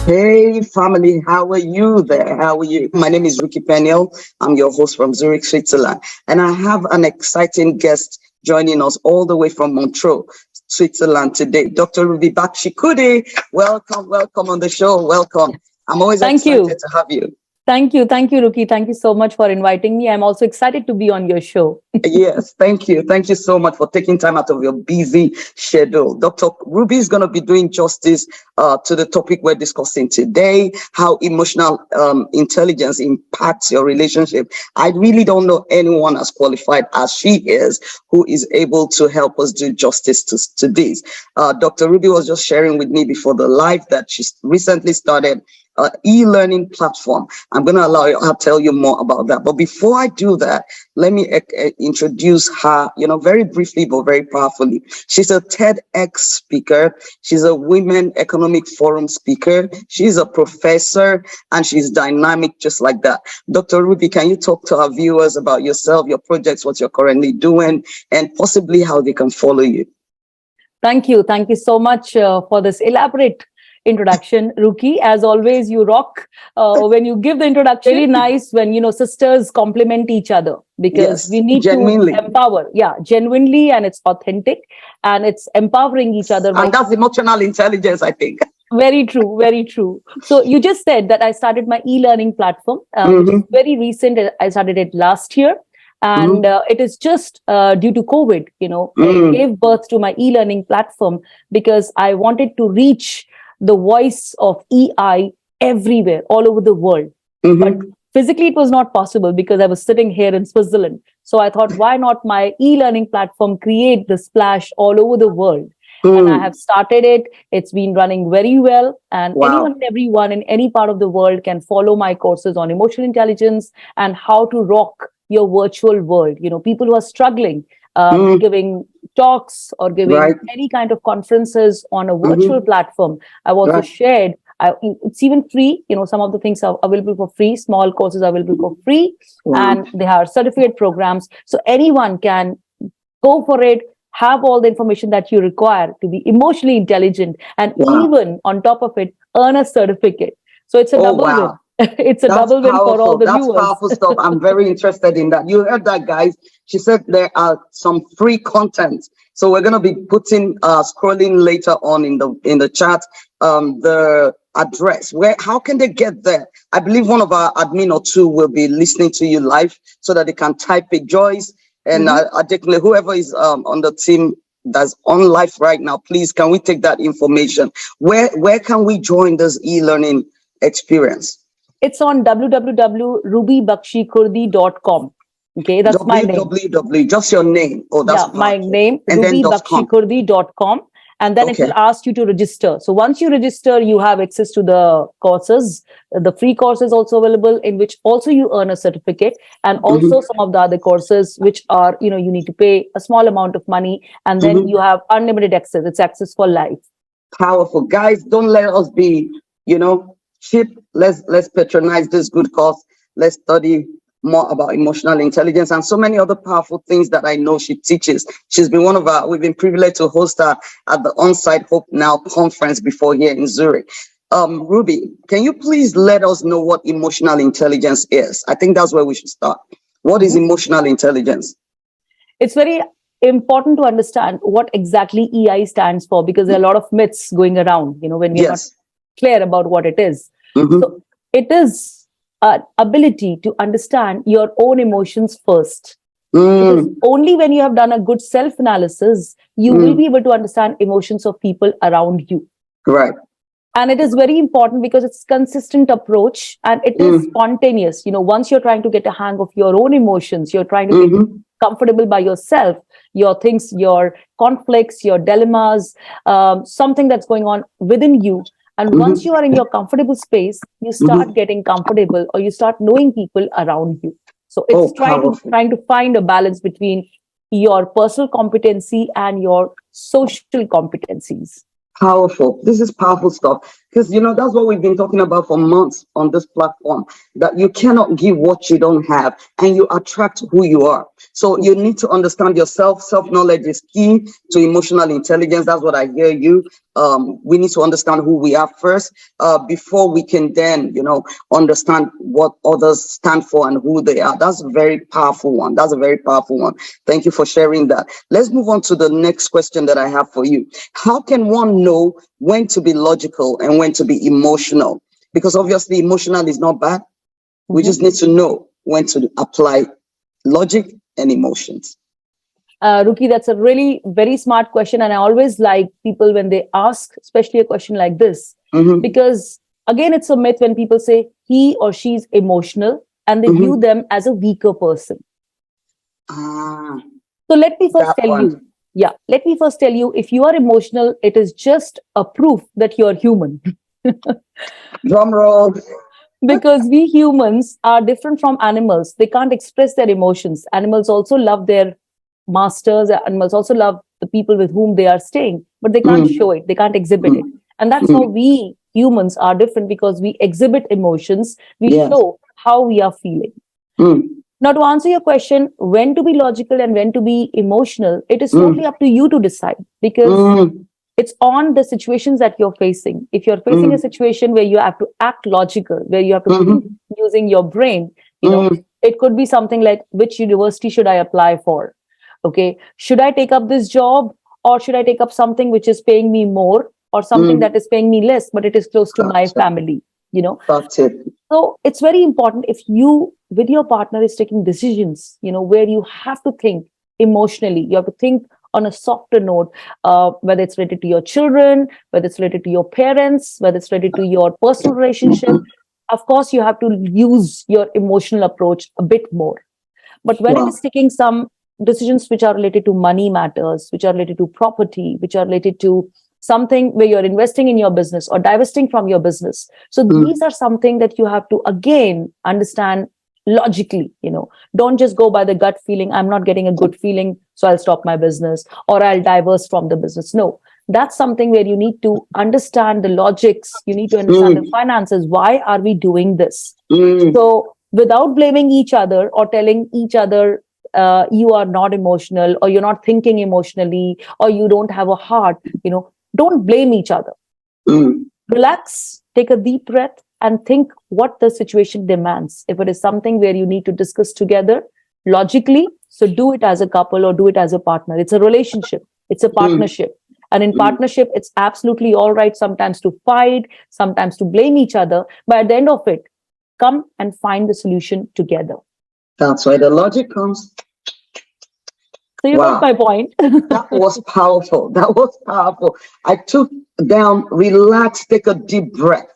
Hey family, how are you there? How are you? My name is Ruckey Peniel. I'm your host from Zurich, Switzerland. And I have an exciting guest joining us all the way from Montreux, Switzerland today. Dr. Ruby Bakshi Khurdi. Welcome, welcome on the show. Welcome. I'm always Thank excited you. to have you. Thank you. Thank you, Ruki. Thank you so much for inviting me. I'm also excited to be on your show. Yes, thank you. Thank you so much for taking time out of your busy schedule. Dr. Ruby is going to be doing justice to the topic we're discussing today, how emotional intelligence impacts your relationship. I really don't know anyone as qualified as she is who is able to help us do justice to this. Dr. Ruby was just sharing with me before the live that she recently started e-learning platform. I'm going to allow you, I'll tell you more about that. But before I do that, let me introduce her, very briefly, but very powerfully. She's a TEDx speaker. She's a Women Economic Forum speaker. She's a professor and she's dynamic just like that. Dr. Ruby, can you talk to our viewers about yourself, your projects, what you're currently doing, and possibly how they can follow you? Thank you. Thank you so much for this elaborate introduction, Ruki. As always, you rock when you give the introduction. Really nice when, sisters complement each other because Yes, we need genuinely. to empower. Yeah, genuinely, and it's authentic and it's empowering each other. And that's emotional intelligence, I think. Very true, very true. So you just said that I started my e-learning platform, which is very recent. I started it last year. And it is just due to COVID, I gave birth to my e-learning platform because I wanted to reach the voice of EI everywhere, all over the world. But physically, it was not possible because I was sitting here in Switzerland. So I thought, why not my e-learning platform create the splash all over the world? And I have started it. It's been running very well. And anyone and everyone in any part of the world can follow my courses on emotional intelligence and how to rock your virtual world. People who are struggling, giving talks or giving any kind of conferences on a virtual platform. I've also shared, it's even free. Some of the things are available for free. Small courses are available for free. And they are certificate programs. So anyone can go for it, have all the information that you require to be emotionally intelligent, and even on top of it, earn a certificate. So it's a double win. It's a double win for all the viewers. That's powerful stuff. I'm very interested in that. You heard that, guys. She said there are some free content. So we're going to be putting, scrolling later on in the chat, the address. How can they get there? I believe one of our admin or two will be listening to you live so that they can type it. Joyce and particularly whoever is on the team that's on live right now, please, can we take that information? Where can we join this e-learning experience? It's on www.rubybakshikhurdi.com. Okay, that's my name. www, just your name. Oh, that's my name, rubybakshikhurdi.com. And then it will ask you to register. So once you register, you have access to the courses. The free courses also available, in which also you earn a certificate, and also some of the other courses which are, you need to pay a small amount of money, and then you have unlimited access. It's access for life. Powerful. Guys, don't let us be, cheap. Let's patronize this good cause. Let's study more about emotional intelligence and so many other powerful things that I know she teaches. She's been we've been privileged to host her at the On-Site Hope Now conference before here in Zurich. Ruby, can you please let us know what emotional intelligence is? I think that's where we should start. What is emotional intelligence? It's very important to understand what exactly EI stands for, because there are a lot of myths going around, when we're not clear about what it is. So it is ability to understand your own emotions first. Because only when you have done a good self-analysis, you will be able to understand emotions of people around you. Right. And it is very important because it's consistent approach and it is spontaneous. Once you're trying to get a hang of your own emotions, you're trying to get comfortable by yourself, your things, your conflicts, your dilemmas, something that's going on within you. And once you are in your comfortable space, you start getting comfortable, or you start knowing people around you. So it's trying to find a balance between your personal competency and your social competencies. Powerful. This is powerful stuff. Because, that's what we've been talking about for months on this platform, that you cannot give what you don't have, and you attract who you are. So you need to understand yourself. Self-knowledge is key to emotional intelligence. That's what I hear you. We need to understand who we are first, before we can then, understand what others stand for and who they are. That's a very powerful one. That's a very powerful one. Thank you for sharing that. Let's move on to the next question that I have for you. How can one know when to be logical and when to be emotional? Because obviously emotional is not bad. We just need to know when to apply logic and emotions. Ruki, that's a really very smart question. And I always like people when they ask, especially a question like this, because again, it's a myth when people say he or she's emotional and they view them as a weaker person. So let me first tell you. Yeah, let me first tell you, if you are emotional, it is just a proof that you're human. Drum roll. Because we humans are different from animals. They can't express their emotions. Animals also love their masters. Animals also love the people with whom they are staying, but they can't show it. They can't exhibit it. And that's how we humans are different, because we exhibit emotions. We show how we are feeling. Now, to answer your question, when to be logical and when to be emotional, it is totally up to you to decide, because it's on the situations that you're facing. If you're facing a situation where you have to act logical, where you have to think using your brain, it could be something like, which university should I apply for? Okay, should I take up this job, or should I take up something which is paying me more, or something that is paying me less, but it is close to my family? That's it. So it's very important, if you with your partner is taking decisions, where you have to think emotionally, you have to think on a softer note, whether it's related to your children, whether it's related to your parents, whether it's related to your personal relationship. Of course, you have to use your emotional approach a bit more. But when it is taking some decisions which are related to money matters, which are related to property, which are related to something where you're investing in your business or divesting from your business. So these are something that you have to, again, understand logically. Don't just go by the gut feeling. I'm not getting a good feeling, so I'll stop my business, or I'll diverse from the business. No, that's something where you need to understand the logics. You need to understand the finances. Why are we doing this? So without blaming each other or telling each other, you are not emotional, or you're not thinking emotionally, or you don't have a heart, don't blame each other. Relax, take a deep breath, and think what the situation demands. If it is something where you need to discuss together logically, so do it as a couple or do it as a partner. It's a relationship. It's a partnership. And in partnership, it's absolutely all right sometimes to fight, sometimes to blame each other. But at the end of it, come and find the solution together. That's where the logic comes. So you got my point. That was powerful. That was powerful. I took down, relax, take a deep breath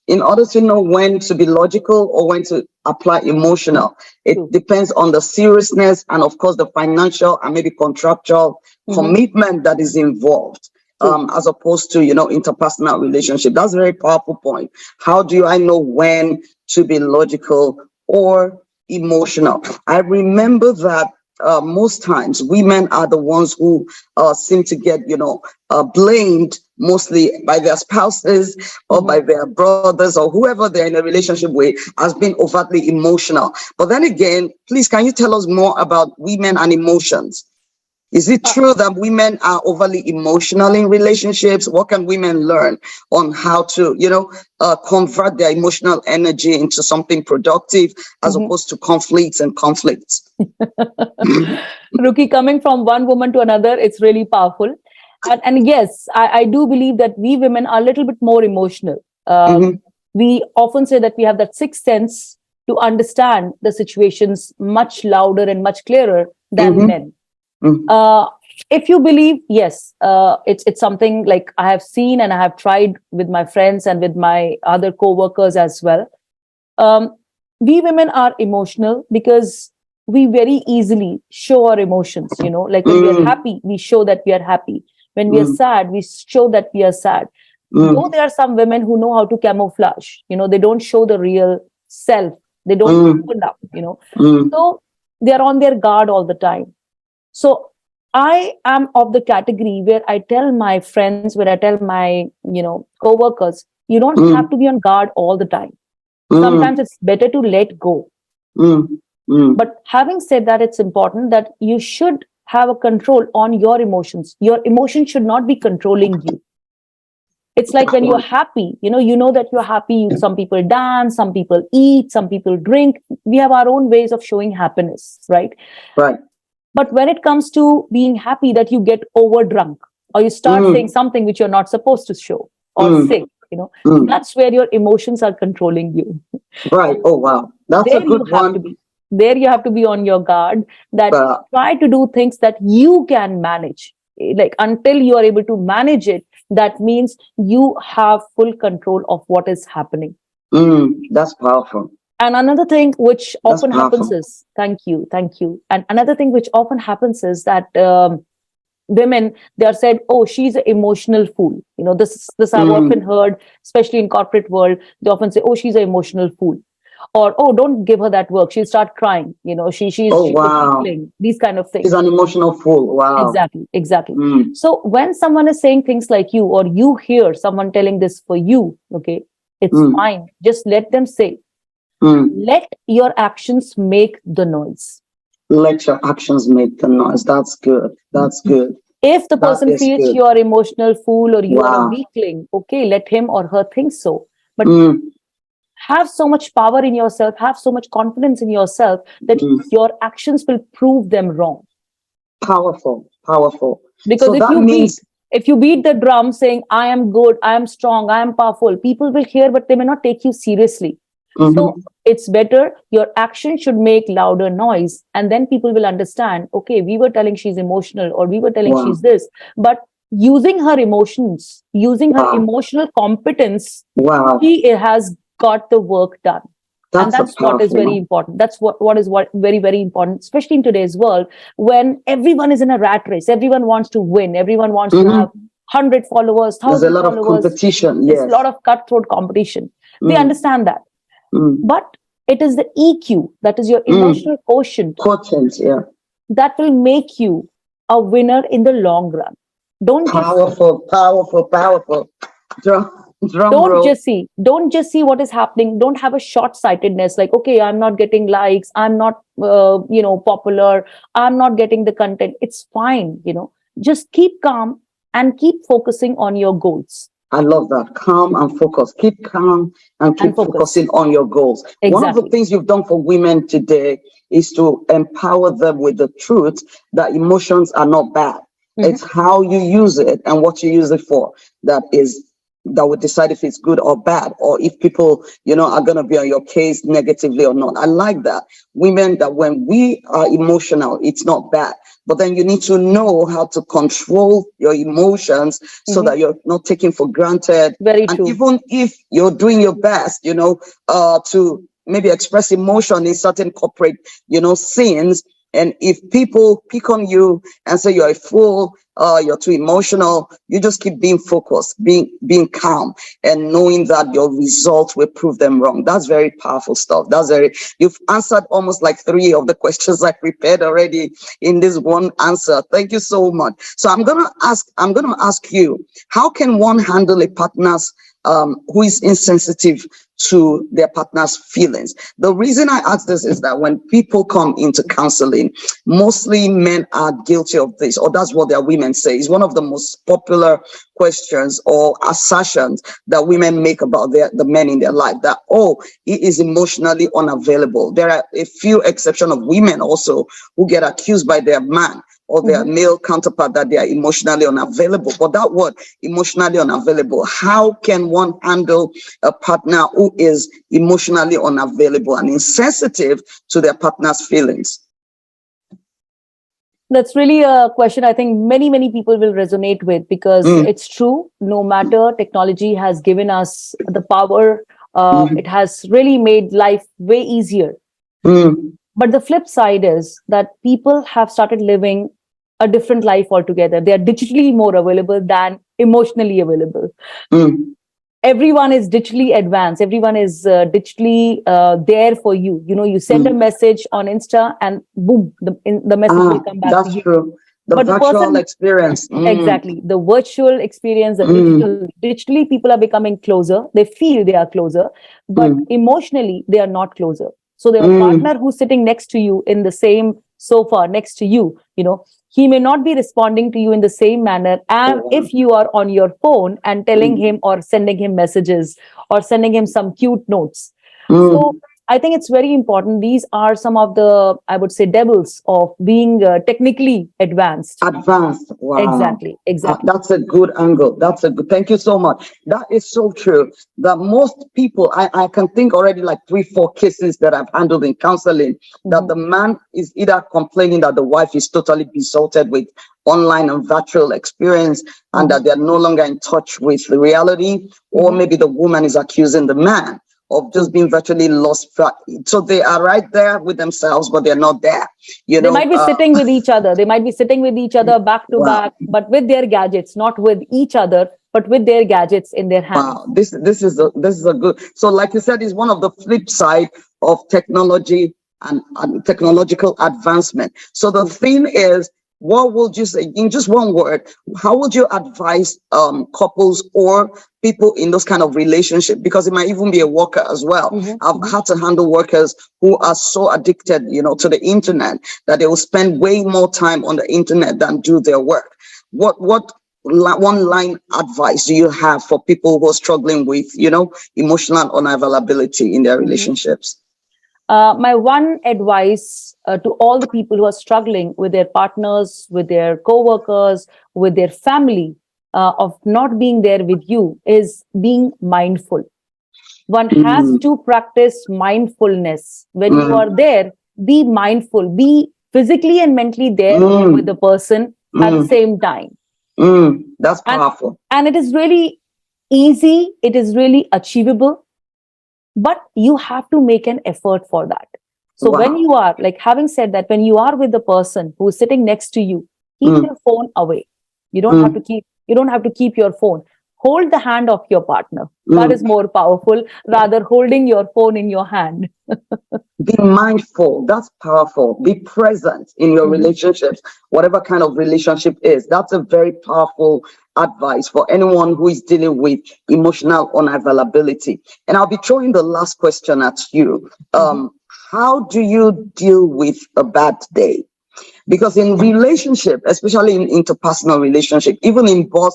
in order to know when to be logical or when to apply emotional. It depends on the seriousness and, of course, the financial and maybe contractual commitment that is involved, as opposed to, interpersonal relationship. That's a very powerful point. How do I know when to be logical or emotional? I remember that most times women are the ones who seem to get, blamed mostly by their spouses or by their brothers or whoever they're in a relationship with as being overtly emotional. But then again, please, can you tell us more about women and emotions? Is it true that women are overly emotional in relationships? What can women learn on how to, convert their emotional energy into something productive as opposed to conflicts and conflicts? Ruki, coming from one woman to another, it's really powerful. And yes, I do believe that we women are a little bit more emotional. We often say that we have that sixth sense to understand the situations much louder and much clearer than men. If you believe, yes, it's something like I have seen and I have tried with my friends and with my other co-workers as well. We women are emotional because we very easily show our emotions, like when we are happy, we show that we are happy. When we are sad, we show that we are sad. Though there are some women who know how to camouflage, they don't show the real self. They don't open up, So they are on their guard all the time. So I am of the category where I tell my friends, where I tell my, co-workers, you don't have Mm, to be on guard all the time. Sometimes mm, it's better to let go. mm, mm. But having said that, it's important that you should have a control on your emotions. Your emotions should not be controlling you. It's like That when you're one. happy, you know that you're happy. Some people dance, some people eat, some people drink. We have our own ways of showing happiness, right? Right. But when it comes to being happy, that you get over drunk or you start saying Mm, something which you're not supposed to show or mm, say, mm. that's where your emotions are controlling you. Right. Oh, wow. That's a There you good have to one. be. There you have to be on your guard, that But try to do things that you can manage. Like until you are able to manage it, that means you have full control of what is happening. that's powerful. And another thing which That's often happens powerful. is, thank you. And another thing which often happens is that women, they are said, oh, she's an emotional fool. This I've often Mm. heard, especially in corporate world. They often say, oh, she's an emotional fool, or oh, don't give her that work, she'll start crying. Oh, She's a wow. weakling, these kind of She's things. an emotional fool. Wow. Exactly. Mm, So when someone is saying things like you, or you hear someone telling this for you, okay, it's mm, fine, just let them say. mm. Let your actions make the noise. Let your actions make the noise. That's good. That's good. If the That person is feels good. you are emotional fool or you are a Wow. weakling, okay, let him or her think so. But Mm, have so much power in yourself, have so much confidence in yourself, that mm. your actions will prove them wrong. Powerful. Powerful. Because So if that you beat, means, if you beat the drum saying, I am good, I am strong, I am powerful, people will hear, but they may not take you seriously. So mhm, it's better your action should make louder noise, and then people will understand, okay, we were telling she's emotional, or we were telling wow. she's this, but using her emotions, using her Wow. emotional competence, Wow. she has got the work done. And That's a that's what is powerful very one. important. That's what very, very important, especially in today's world, when everyone is in a rat race. Everyone wants to win. Everyone wants to have Hmm. 100 followers, There's a 1,000 lot of followers. competition. It's a Yes. lot of cutthroat competition. We Mm, understand that. mm, But it is the EQ, that is your mm. emotional quotient, Quotient. Yeah. that will make you a winner in the long run. Don't just Powerful. Powerful. Powerful. Drum. Drum roll. don't just see what is happening. Don't have a short sightedness, like, okay, I'm not getting likes, I'm not popular, I'm not getting the content. It's fine. Just keep calm and keep focusing on your goals I love that. Calm and focus. Keep calm and and keep focus. focusing on your goals. One of the Exactly. things you've done for women today is to empower them with the truth that emotions are not bad. Mhm. It's how you use it and what you use it for that would decide if it's good or bad, or if people, are going to be on your case negatively or not. I like that. Women, that when we are emotional, it's not bad. But then you need to know how to control your emotions so Mhm. that you're not taken for granted. Very And true. even if you're doing your best, to maybe express emotion in certain corporate, scenes, and if people pick on you and say you're a fool, you're too emotional, you just keep being focused, being calm, and knowing that your results will prove them wrong. That's very powerful stuff. You've answered almost like 3 of the questions I prepared already in this one answer. Thank you so much. So I'm gonna ask you, how can one handle a partner's who is insensitive to their partner's feelings? The reason I ask this is that when people come into counseling, mostly men are guilty of this, or that's what their women say. It's one of the most popular questions or assertions that women make about the men in their life, that, oh, he is emotionally unavailable. There are a few exceptions of women also who get accused by their man or their Mhm. male counterpart that they are emotionally unavailable. But that word, emotionally unavailable, how can one handle a partner who is emotionally unavailable and insensitive to their partner's feelings? That's really a question I think many, many people will resonate with, because Mm, it's true. No matter technology has given us the power, it mm, has really made life way easier. mm, But the flip side is that people have started living a different life altogether. They are digitally more available than emotionally available. mm, Everyone is digitally advanced. Everyone is digitally there for you. You send a mm. message on Insta, and boom, the message will come back to That's you. true. The but the virtual person, experience. exactly, the virtual experience, the digitally people are becoming closer. They feel they are closer, but emotionally they are not closer. So their partner who's sitting next to you in the same sofa next to you, he may not be responding to you in the same manner. And if you are on your phone and telling him or sending him messages or sending him some cute notes. So I think it's very important. These are some of the, I would say, devils of being technically advanced. Advanced. Wow. Exactly. That's a good angle. That's a good. Thank you so much. That is so true. That most people, I can think already like 3-4 cases that I've handled in counseling, that the man is either complaining that the wife is totally besotted with online and virtual experience and that they're no longer in touch with the reality, or maybe the woman is accusing the man of just being virtually lost. So they are right there with themselves, but they're not there. They might be sitting with each other. They might be sitting with each other back to back, but with their gadgets, not with each other, but with their gadgets in their hands. Wow, this is a good. So, like you said, is one of the flip side of technology and technological advancement. So the thing is, what would you say in just one word? How would you advise couples or people in those kind of relationship? Because it might even be a worker as well. I've had to handle workers who are so addicted, to the internet that they will spend way more time on the internet than do their work. What one line advice do you have for people who are struggling with, emotional unavailability in their relationships? My one advice to all the people who are struggling with their partners, with their co-workers, with their family, of not being there with you is being mindful. One has to practice mindfulness. When you are there, be mindful, be physically and mentally there with the person at the same time. That's powerful. And it is really easy, it is really achievable, but you have to make an effort for that. So when you are, like, having said that, when you are with the person who is sitting next to you, keep your phone away. You don't have to keep your phone. Hold the hand of your partner. That is more powerful, rather holding your phone in your hand. Be mindful. That's powerful. Be present in your relationships, whatever kind of relationship is. That's a very powerful advice for anyone who is dealing with emotional unavailability. And I'll be throwing the last question at you. How do you deal with a bad day? Because in relationship, especially in interpersonal relationship, even in boss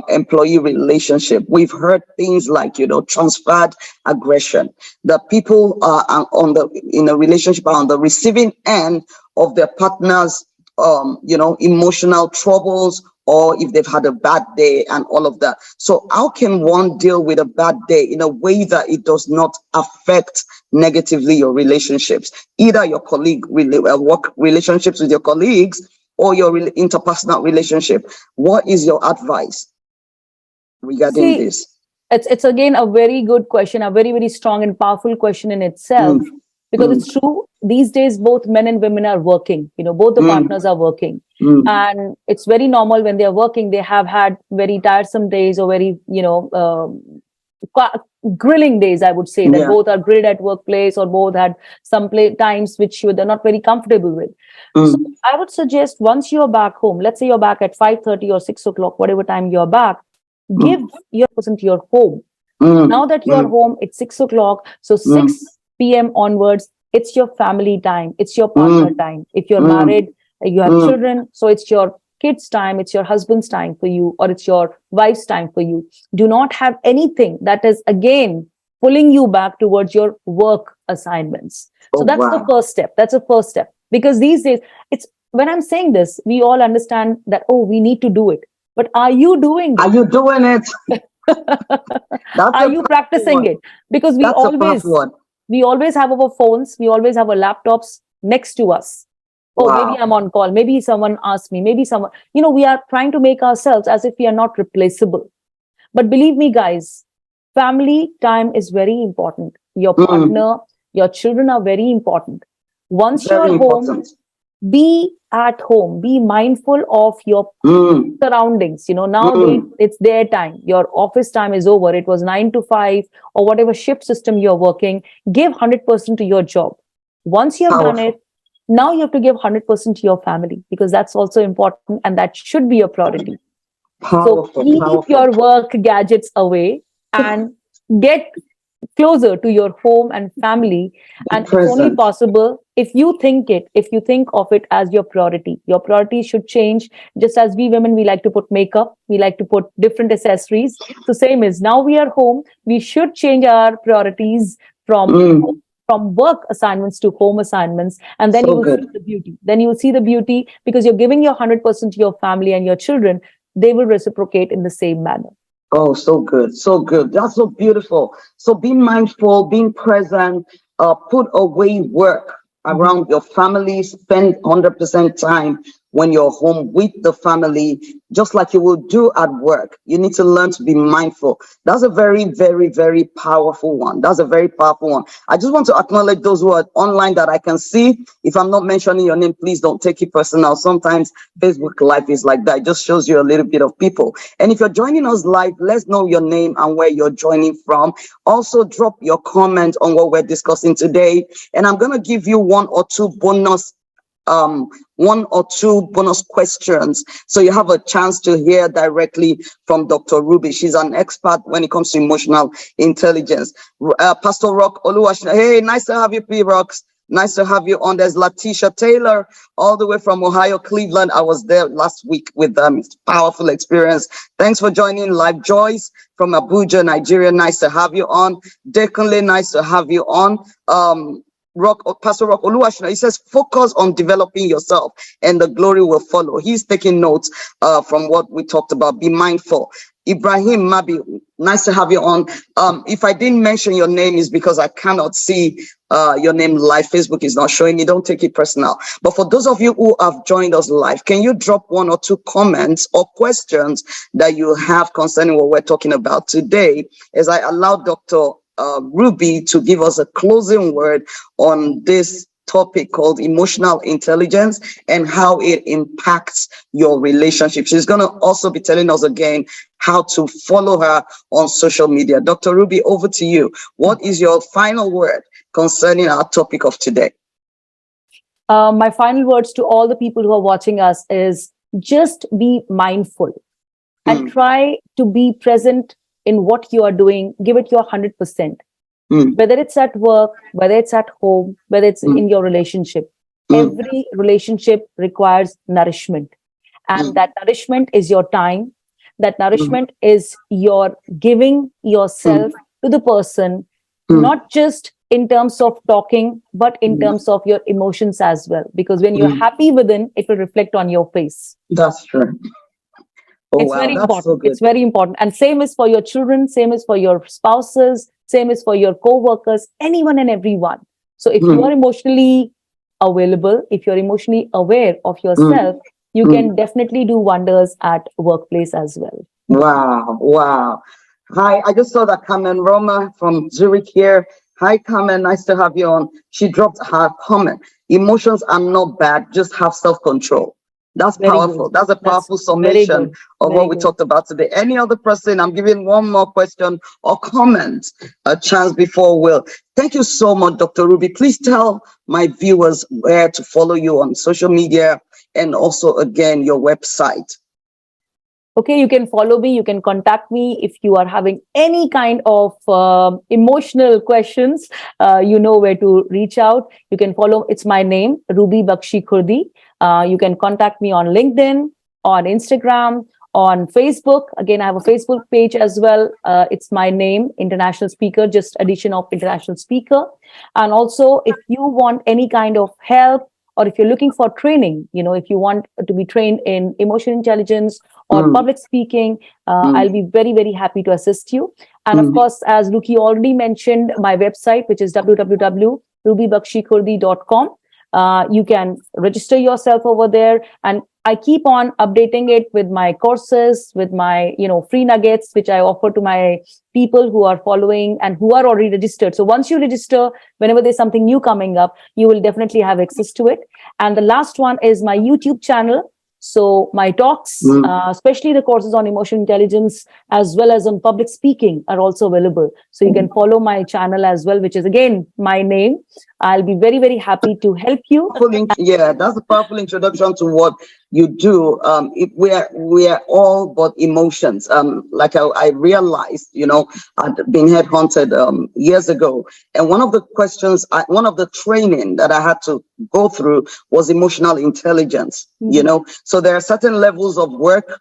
employee relationship, we've heard things like, transferred aggression, that people are in a relationship are on the receiving end of their partner's emotional troubles, or if they've had a bad day and all of that. So how can one deal with a bad day in a way that it does not affect negatively your relationships, either your work relationships with your colleagues or your interpersonal relationship? What is your advice regarding this? It's again a very good question, a very, very strong and powerful question in itself, because it's true. These days, both men and women are working, both the partners are working. And it's very normal when they're working, they have had very tiresome days or very, grilling days, I would say, that both are grilled at workplace or both had some times which they're not very comfortable with. So I would suggest, once you're back home, let's say you're back at 5:30 or 6 o'clock, whatever time you're back, give your person to your home. Now that you're home, it's 6 o'clock. So 6 p.m. onwards, it's your family time. It's your partner time. If you're married, you have children. So it's your kids' time. It's your husband's time for you, or it's your wife's time for you. Do not have anything that is, again, pulling you back towards your work assignments. So that's the first step. That's the first step. Because these days, when I'm saying this, we all understand that, we need to do it. But are you doing it? Are you doing it? Are you practicing it? Because we always have our phones, we always have our laptops next to us. Maybe I'm on call. Maybe someone asked me. Maybe someone, we are trying to make ourselves as if we are not replaceable. But believe me, guys, family time is very important. Your partner, your children are very important. Once you're home, be at home. Be mindful of your surroundings. Now it's their time. Your office time is over. It was 9 to 5 or whatever shift system you're working. Give 100% to your job. Once you've done it, Now you have to give 100% to your family, because that's also important and that should be your priority. So keep your work gadgets away and get closer to your home and family. And it's only possible if you think of it as your priority. Your priority should change. Just as we women, we like to put makeup, we like to put different accessories. So same is, now we are home, we should change our priorities from work assignments to home assignments, and then you will see the beauty. Then you will see the beauty, because you're giving your 100% to your family and your children. They will reciprocate in the same manner. Oh, so good. So good. That's so beautiful. So being mindful, being present, put away work around your family, spend 100% time when you're home with the family, just like you will do at work. You need to learn to be mindful. That's a very, very, very powerful one. That's a very powerful one. I just want to acknowledge those who are online that I can see. If I'm not mentioning your name, please don't take it personal. Sometimes Facebook Live is like that. It just shows you a little bit of people. And if you're joining us live, let's know your name and where you're joining from. Also, drop your comment on what we're discussing today. And I'm going to give you one or two bonus questions, so you have a chance to hear directly from Dr. Ruby. She's an expert when it comes to emotional intelligence. Pastor Rock Oluwashina, hey, nice to have you, P. Rocks. Nice to have you on. There's Latisha Taylor, all the way from Ohio, Cleveland. I was there last week with them. It's a powerful experience. Thanks for joining live. Joyce from Abuja, Nigeria. Nice to have you on. Dekunle, nice to have you on. Pastor Rock Oluwashina, he says, focus on developing yourself and the glory will follow. He's taking notes from what we talked about. Be mindful. Ibrahim Mabi, nice to have you on. If I didn't mention your name, is because I cannot see your name live. Facebook is not showing you. Don't take it personal. But for those of you who have joined us live, can you drop one or two comments or questions that you have concerning what we're talking about today, as I allow Dr. Ruby to give us a closing word on this topic called emotional intelligence and how it impacts your relationship. She's going to also be telling us again how to follow her on social media. Dr. Ruby, over to you. What is your final word concerning our topic of today? My final words to all the people who are watching us is just be mindful and try to be present in what you are doing. Give it your 100%. Whether it's at work, whether it's at home, whether it's in your relationship. Every relationship requires nourishment. And that nourishment is your time. That nourishment is your giving yourself to the person, not just in terms of talking, but in terms of your emotions as well. Because when you're happy within, it will reflect on your face. That's true. Oh, it's very important. So it's very important. And same is for your children, same is for your spouses, same is for your co-workers, anyone and everyone. So if you are emotionally available, if you're emotionally aware of yourself, you can definitely do wonders at workplace as well. Wow. Wow. Hi, I just saw that Carmen Roma from Zurich here. Hi, Carmen. Nice to have you on. She dropped her comment. Emotions are not bad. Just have self-control. That's powerful. That's a powerful summation of what we talked about today. Any other person? I'm giving one more question or comment a chance before Will. Thank you so much, Dr. Ruby. Please tell my viewers where to follow you on social media and also, again, your website. Okay, you can follow me. You can contact me if you are having any kind of emotional questions. You know where to reach out. You can follow. It's my name, Ruby Bakshi Khurdi. You can contact me on LinkedIn, on Instagram, on Facebook. Again, I have a Facebook page as well. It's my name, International Speaker, just addition of International Speaker. And also, if you want any kind of help, or if you're looking for training, if you want to be trained in emotional intelligence or public speaking, I'll be very, very happy to assist you. And of course, as Ruckey already mentioned, my website, which is www.rubybakshikhurdi.com. You can register yourself over there, and I keep on updating it with my courses, with my free nuggets which I offer to my people who are following and who are already registered. So once you register, whenever there's something new coming up, you will definitely have access to it. And the last one is my YouTube channel, So my talks, especially the courses on emotional intelligence, as well as on public speaking, are also available. So you can follow my channel as well, which is again my name. I'll be very, very happy to help you. Yeah, that's a powerful introduction to what you do. We're all but emotions. Like I realized, I'd been headhunted years ago, and one of the questions, one of the training that I had to go through was emotional intelligence. So there are certain levels of work,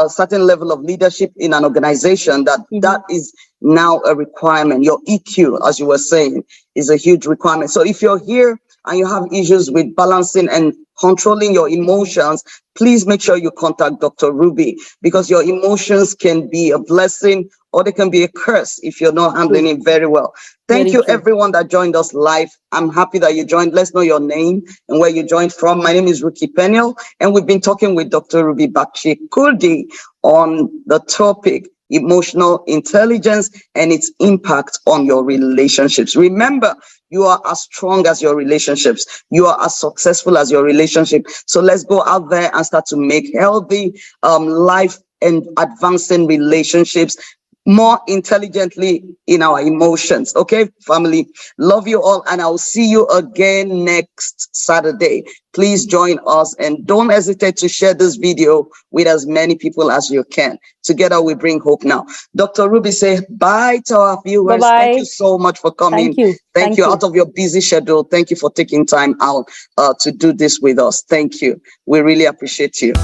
certain level of leadership in an organization that is now a requirement. Your EQ, as you were saying, is a huge requirement. So if you're here and you have issues with balancing and controlling your emotions, please make sure you contact Dr. Ruby, because your emotions can be a blessing or they can be a curse if you're not handling it very well. Thank you, everyone that joined us live. I'm happy that you joined. Let's know your name and where you joined from. My name is Ruckey Peniel, and we've been talking with Dr. Ruby Bakshi Khurdi on the topic emotional intelligence and its impact on your relationships. Remember, you are as strong as your relationships. You are as successful as your relationship. So let's go out there and start to make healthy life and advancing relationships more intelligently in our emotions. Okay, family, love you all, and I'll see you again next Saturday. Please join us, and don't hesitate to share this video with as many people as you can. Together we bring hope now. Dr. Ruby, say bye to our viewers. Bye-bye. Thank you so much for coming. Thank you out of your busy schedule. Thank you for taking time out to do this with us. Thank you. We really appreciate you.